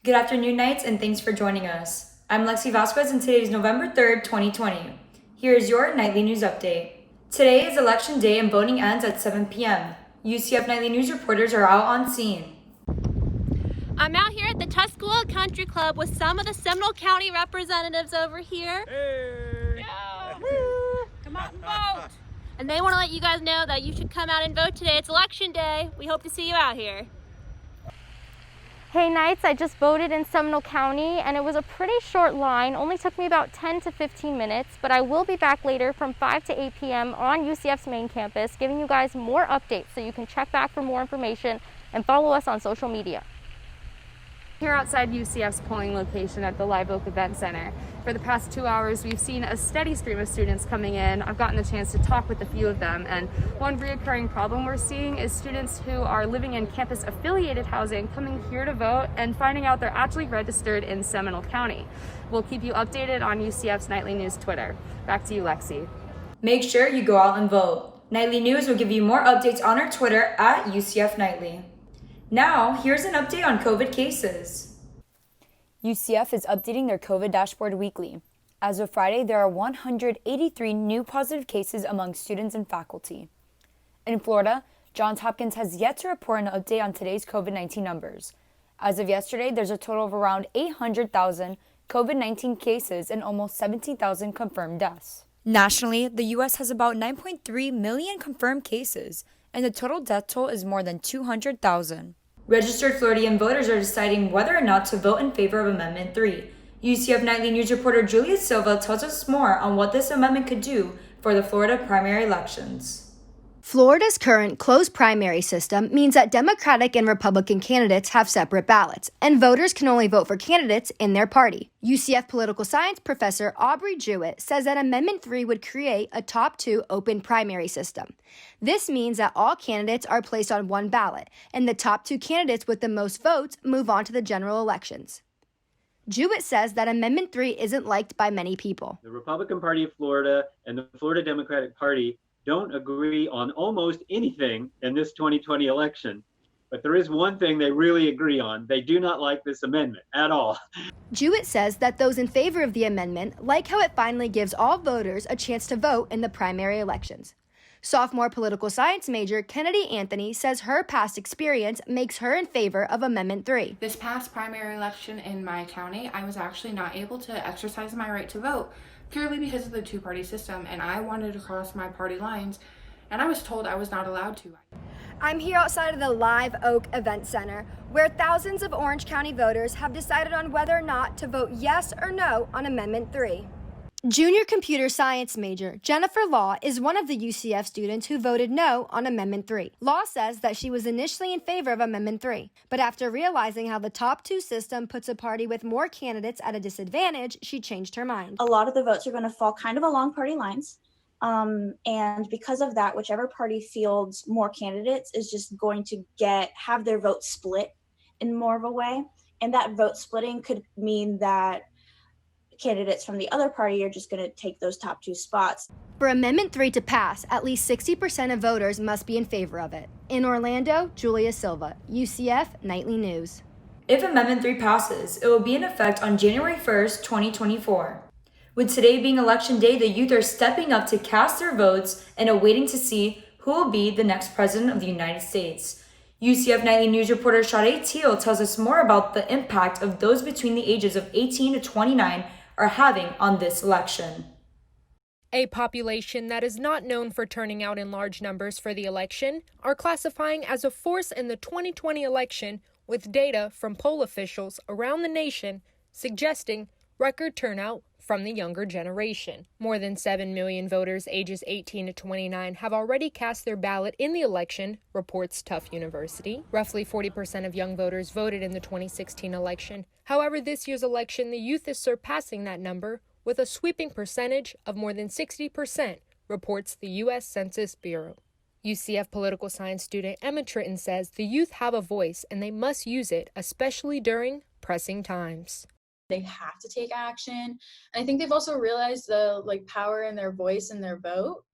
Good afternoon, Knights, and thanks for joining us. I'm Lexi Vazquez, and today is November 3rd, 2020. Here is your nightly news update. Today is Election Day and voting ends at 7 p.m. UCF Knightly news reporters are out on scene. I'm out here at the Tuscola Country Club with some of the Seminole County representatives over here. Hey! Yeah, woo! Come out and vote! And they want to let you guys know that you should come out and vote today. It's Election Day. We hope to see you out here. Hey Knights, I just voted in Seminole County and it was a pretty short line, only took me about 10 to 15 minutes, but I will be back later from 5 to 8 p.m. on UCF's main campus giving you guys more updates so you can check back for more information and follow us on social media. Here outside UCF's polling location at the Live Oak Event Center. For the past 2 hours, we've seen a steady stream of students coming in. I've gotten the chance to talk with a few of them, and one reoccurring problem we're seeing is students who are living in campus-affiliated housing coming here to vote and finding out they're actually registered in Seminole County. We'll keep you updated on UCF's Nightly News Twitter. Back to you, Lexi. Make sure you go out and vote. Nightly News will give you more updates on our Twitter at UCF Knightly. Now, here's an update on COVID cases. UCF is updating their COVID dashboard weekly. As of Friday, there are 183 new positive cases among students and faculty. In Florida, Johns Hopkins has yet to report an update on today's COVID-19 numbers. As of yesterday, there's a total of around 800,000 COVID-19 cases and almost 17,000 confirmed deaths. Nationally, the U.S. has about 9.3 million confirmed cases, and the total death toll is more than 200,000. Registered Floridian voters are deciding whether or not to vote in favor of Amendment 3. UCF Nightly News reporter Giulia Silva tells us more on what this amendment could do for the Florida primary elections. Florida's current closed primary system means that Democratic and Republican candidates have separate ballots, and voters can only vote for candidates in their party. UCF political science professor Aubrey Jewitt says that Amendment 3 would create a top two open primary system. This means that all candidates are placed on one ballot, and the top two candidates with the most votes move on to the general elections. Jewitt says that Amendment 3 isn't liked by many people. The Republican Party of Florida and the Florida Democratic Party don't agree on almost anything in this 2020 election. But there is one thing they really agree on. They do not like this amendment at all. Jewitt says that those in favor of the amendment like how it finally gives all voters a chance to vote in the primary elections. Sophomore political science major Kennedy Anthony says her past experience makes her in favor of Amendment 3. This past primary election in my county, I was actually not able to exercise my right to vote purely because of the two-party system, and I wanted to cross my party lines, and I was told I was not allowed to. I'm here outside of the Live Oak Event Center, where thousands of Orange County voters have decided on whether or not to vote yes or no on Amendment 3. Junior computer science major Jennifer Law is one of the UCF students who voted no on Amendment 3. Law says that she was initially in favor of Amendment 3, but after realizing how the top two system puts a party with more candidates at a disadvantage, she changed her mind. A lot of the votes are going to fall kind of along party lines. And because of that, whichever party fields more candidates is just going to have their vote split in more of a way. And that vote splitting could mean that candidates from the other party are just going to take those top two spots. For Amendment 3 to pass, at least 60% of voters must be in favor of it. In Orlando, Giulia Silva, UCF Nightly News. If Amendment 3 passes, it will be in effect on January 1st, 2024. With today being Election Day, the youth are stepping up to cast their votes and awaiting to see who will be the next president of the United States. UCF Nightly News reporter Sade Teal tells us more about the impact of those between the ages of 18 to 29 are having on this election. A population that is not known for turning out in large numbers for the election are classifying as a force in the 2020 election, with data from poll officials around the nation suggesting record turnout from the younger generation. More than 7 million voters ages 18 to 29 have already cast their ballot in the election, reports Tufts University. Roughly 40% of young voters voted in the 2016 election. However, this year's election, the youth is surpassing that number with a sweeping percentage of more than 60%, reports the U.S. Census Bureau. UCF political science student Emma Trittin says the youth have a voice and they must use it, especially during pressing times. They have to take action. And I think they've also realized the power in their voice and their vote.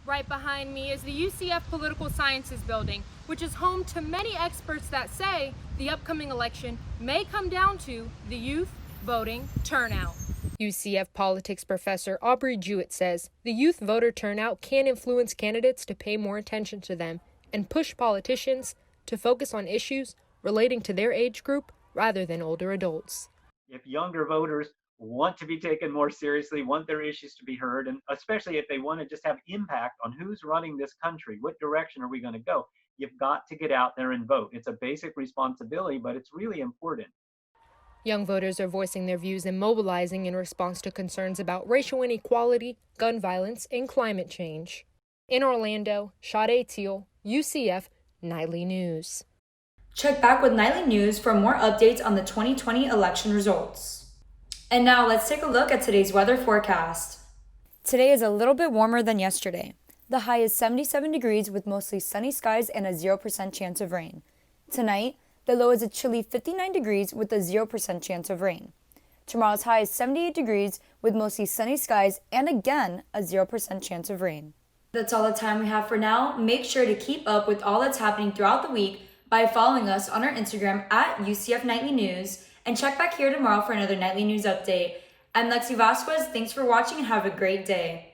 Right behind me is the UCF Political Sciences building, which is home to many experts that say the upcoming election may come down to the youth voting turnout. UCF politics professor Aubrey Jewitt says the youth voter turnout can influence candidates to pay more attention to them and push politicians to focus on issues relating to their age group rather than older adults. If younger voters want to be taken more seriously, want their issues to be heard, and especially if they want to just have impact on who's running this country, what direction are we going to go, you've got to get out there and vote. It's a basic responsibility, but it's really important. Young voters are voicing their views and mobilizing in response to concerns about racial inequality, gun violence, and climate change. In Orlando, Sade Teal, UCF Knightly News. Check back with Nightly News for more updates on the 2020 election results. And now let's take a look at today's weather forecast. Today is a little bit warmer than yesterday. The high is 77 degrees with mostly sunny skies and a 0% chance of rain. Tonight, the low is a chilly 59 degrees with a 0% chance of rain. Tomorrow's high is 78 degrees with mostly sunny skies and again a 0% chance of rain. That's all the time we have for now. Make sure to keep up with all that's happening throughout the week by following us on our Instagram at UCF Knightly News, and check back here tomorrow for another Nightly News update. I'm Lexi Vazquez. Thanks for watching and have a great day.